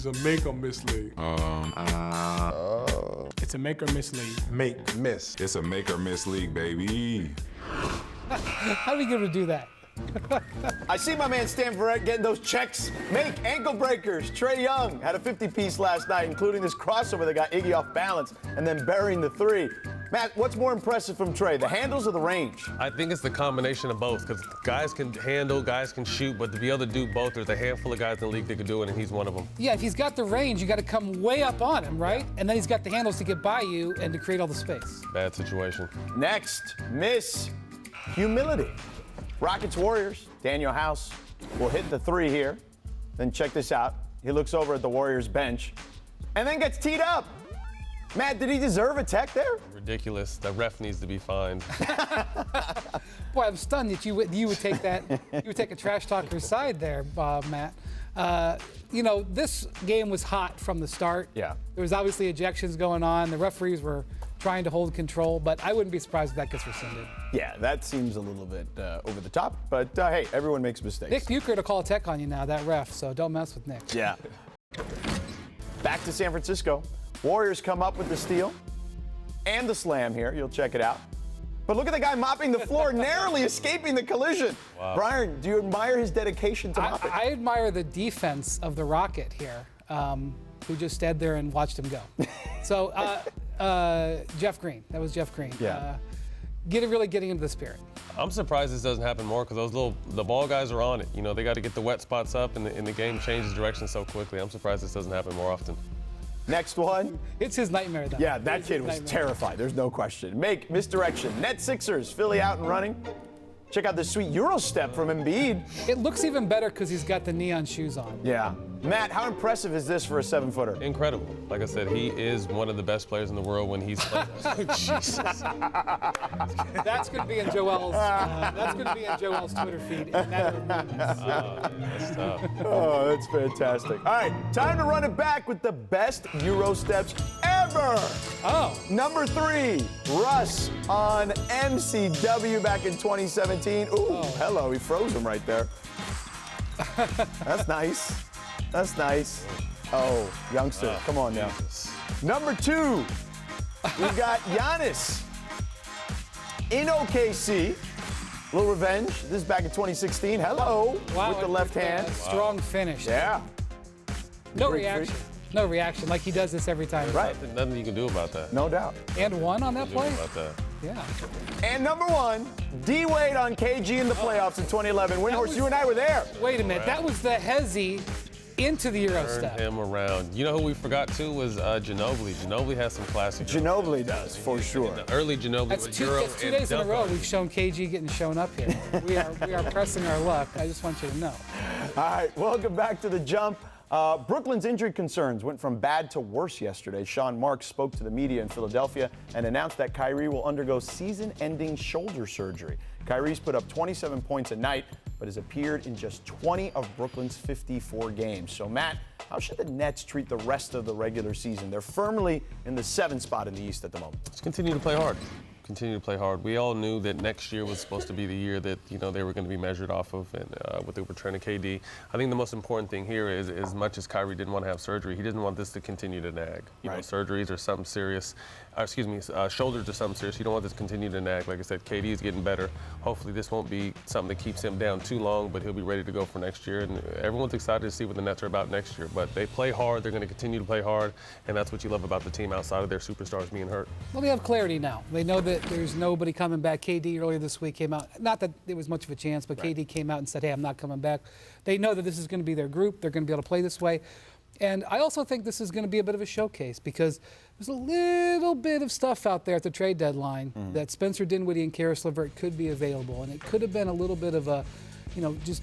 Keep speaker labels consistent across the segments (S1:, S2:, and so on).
S1: leagues, a make or miss league.
S2: It's a make or miss league.
S1: Make, miss.
S3: It's a make or miss league, baby.
S2: How do we get him to do that?
S4: I see my man Stan Verrett getting those checks. Make ankle breakers. Trae Young had a 50-piece last night, including this crossover that got Iggy off balance and then burying the three. Matt, what's more impressive from Trae, the handles or the range?
S5: I think it's the combination of both, because guys can handle, guys can shoot, but to be able to do both, there's a handful of guys in the league that can do it, and he's one of them.
S2: Yeah, if he's got the range, you got to come way up on him, right? And then he's got the handles to get by you and to create all the space.
S5: Bad situation.
S4: Next, miss humility. Rockets Warriors, Danuel House will hit the three here. Then check this out. He looks over at the Warriors bench and then gets teed up. Matt, did he deserve a tech there?
S5: Ridiculous. The ref needs to be fined.
S2: Boy, I'm stunned that you would take that. You would take a trash talker's side there, Matt. You know, this game was hot from the start.
S4: Yeah.
S2: There was obviously ejections going on. The referees were trying to hold control, but I wouldn't be surprised if that gets rescinded.
S4: Yeah, that seems a little bit over the top, but hey, everyone makes mistakes.
S2: Nick Bucher to call a tech on you now, that ref, so don't mess with Nick.
S4: Yeah. Back to San Francisco. Warriors come up with the steal and the slam here. You'll check it out. But look at the guy mopping the floor, narrowly escaping the collision. Wow. Brian, do you admire his dedication to mopping?
S2: I admire the defense of the Rocket here, who just stood there and watched him go. So, Jeff Green. That was Jeff Green.
S4: Yeah.
S2: Really getting into the spirit.
S5: I'm surprised this doesn't happen more, because the ball guys are on it. You know, they got to get the wet spots up, and the game changes direction so quickly. I'm surprised this doesn't happen more often.
S4: Next one.
S2: It's his nightmare, though.
S4: Yeah, that kid was terrified. There's no question. Make misdirection. Net Sixers, Philly out and running. Check out this sweet Eurostep from Embiid.
S2: It looks even better because he's got the neon shoes on.
S4: Yeah. Matt, how impressive is this for a 7-footer?
S5: Incredible. Like I said, he is one of the best players in the world when he's playing. Jesus.
S2: That's going to be in Joel's. That's going to be in Joel's Twitter feed. In a matter of minutes.
S5: That's tough.
S4: Oh, that's fantastic. All right, time to run it back with the best Eurosteps ever.
S2: Oh.
S4: Number 3, Russ on MCW back in 2017. Ooh, hello, he froze him right there. That's nice. That's nice. Oh, youngster, come on now. Number 2, we've got Giannis in OKC. A little revenge. This is back in 2016. Hello,
S2: wow,
S4: with the left hand.
S2: Strong finish.
S4: Yeah.
S2: No reaction. No reaction, like he does this every time.
S4: Right.
S5: Nothing you can do about that.
S4: No doubt.
S2: And one on that play?
S5: About that.
S2: Yeah.
S4: And number 1, D-Wade on KG in the playoffs in 2011. Windhorst, you and I were there.
S2: Wait a minute. That was the Hezzy into the Eurostep.
S5: Turn him around. You know who we forgot too was Ginobili. Ginobili has some classic.
S4: Ginobili does, for sure.
S5: The early Ginobili.
S2: That's
S5: with
S2: two
S5: Euro
S2: days
S5: and
S2: in a row
S5: dunk.
S2: we've shown KG getting shown up here. We are pressing our luck. I just want you to know.
S4: All right, welcome back to The Jump. Brooklyn's injury concerns went from bad to worse yesterday. Sean Marks spoke to the media in Philadelphia and announced that Kyrie will undergo season-ending shoulder surgery. Kyrie's put up 27 points a night, but has appeared in just 20 of Brooklyn's 54 games. So, Matt, how should the Nets treat the rest of the regular season? They're firmly in the 7th spot in the East at the moment.
S5: Just continue to play hard. Continue to play hard. We all knew that next year was supposed to be the year that they were going to be measured off of, and with the return of KD. I think the most important thing here is, as much as Kyrie didn't want to have surgery, he didn't want this to continue to nag. You know, surgeries are something serious. Shoulders are something serious. You don't want this to continue to nag. Like I said, KD is getting better. Hopefully, this won't be something that keeps him down too long, but he'll be ready to go for next year. And everyone's excited to see what the Nets are about next year. But they play hard. They're going to continue to play hard, and that's what you love about the team outside of their superstars being hurt.
S2: Well, they have clarity now. They know that there's nobody coming back. KD earlier this week came out. Not that there was much of a chance, but KD came out and said, hey, I'm not coming back. They know that this is going to be their group. They're going to be able to play this way. And I also think this is going to be a bit of a showcase because there's a little bit of stuff out there at the trade deadline that Spencer Dinwiddie and Karis LeVert could be available. And it could have been a little bit of a, just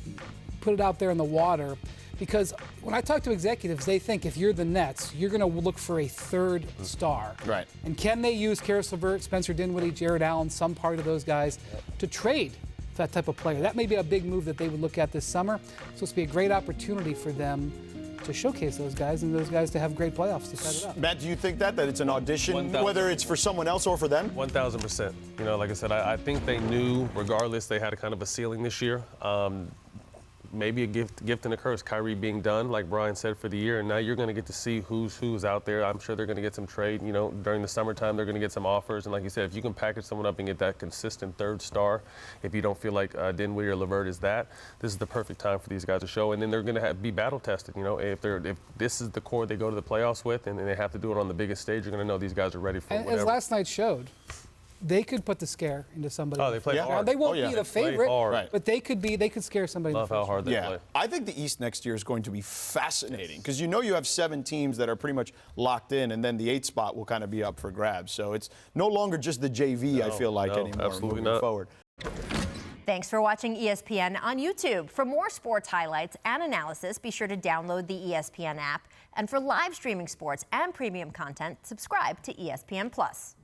S2: put it out there in the water. Because when I talk to executives, they think if you're the Nets, you're going to look for a third star.
S4: Right.
S2: And can they use Karis LeVert, Spencer Dinwiddie, Jared Allen, some part of those guys to trade for that type of player? That may be a big move that they would look at this summer. So it's be a great opportunity for them to showcase those guys and those guys to have great playoffs to set it up.
S4: Matt, do you think that it's an audition, whether it's for someone else or for them?
S5: 1,000%. Like I said, I think they knew, regardless, they had a kind of a ceiling this year. maybe a gift and a curse. Kyrie being done, like Brian said, for the year, and now you're going to get to see who's out there. I'm sure they're going to get some trade. You know, during the summertime, they're going to get some offers. And like you said, if you can package someone up and get that consistent third star, if you don't feel like Dinwiddie or LeVert is that, this is the perfect time for these guys to show. And then they're going to be battle tested. You know, if this is the core they go to the playoffs with, and they have to do it on the biggest stage, you're going to know these guys are ready for whatever.
S2: As last night showed, they could put the scare into somebody.
S5: Oh, they play hard.
S2: Now, they won't be the favorite,
S5: hard.
S2: but they could scare somebody.
S5: Love how hard they play.
S4: I think the East next year is going to be fascinating because you know you have 7 teams that are pretty much locked in, and then the 8th spot will kind of be up for grabs. So it's no longer just the JV, I feel like, anymore moving forward.
S6: Thanks for watching ESPN on YouTube. For more sports highlights and analysis, be sure to download the ESPN app. And for live streaming sports and premium content, subscribe to ESPN+.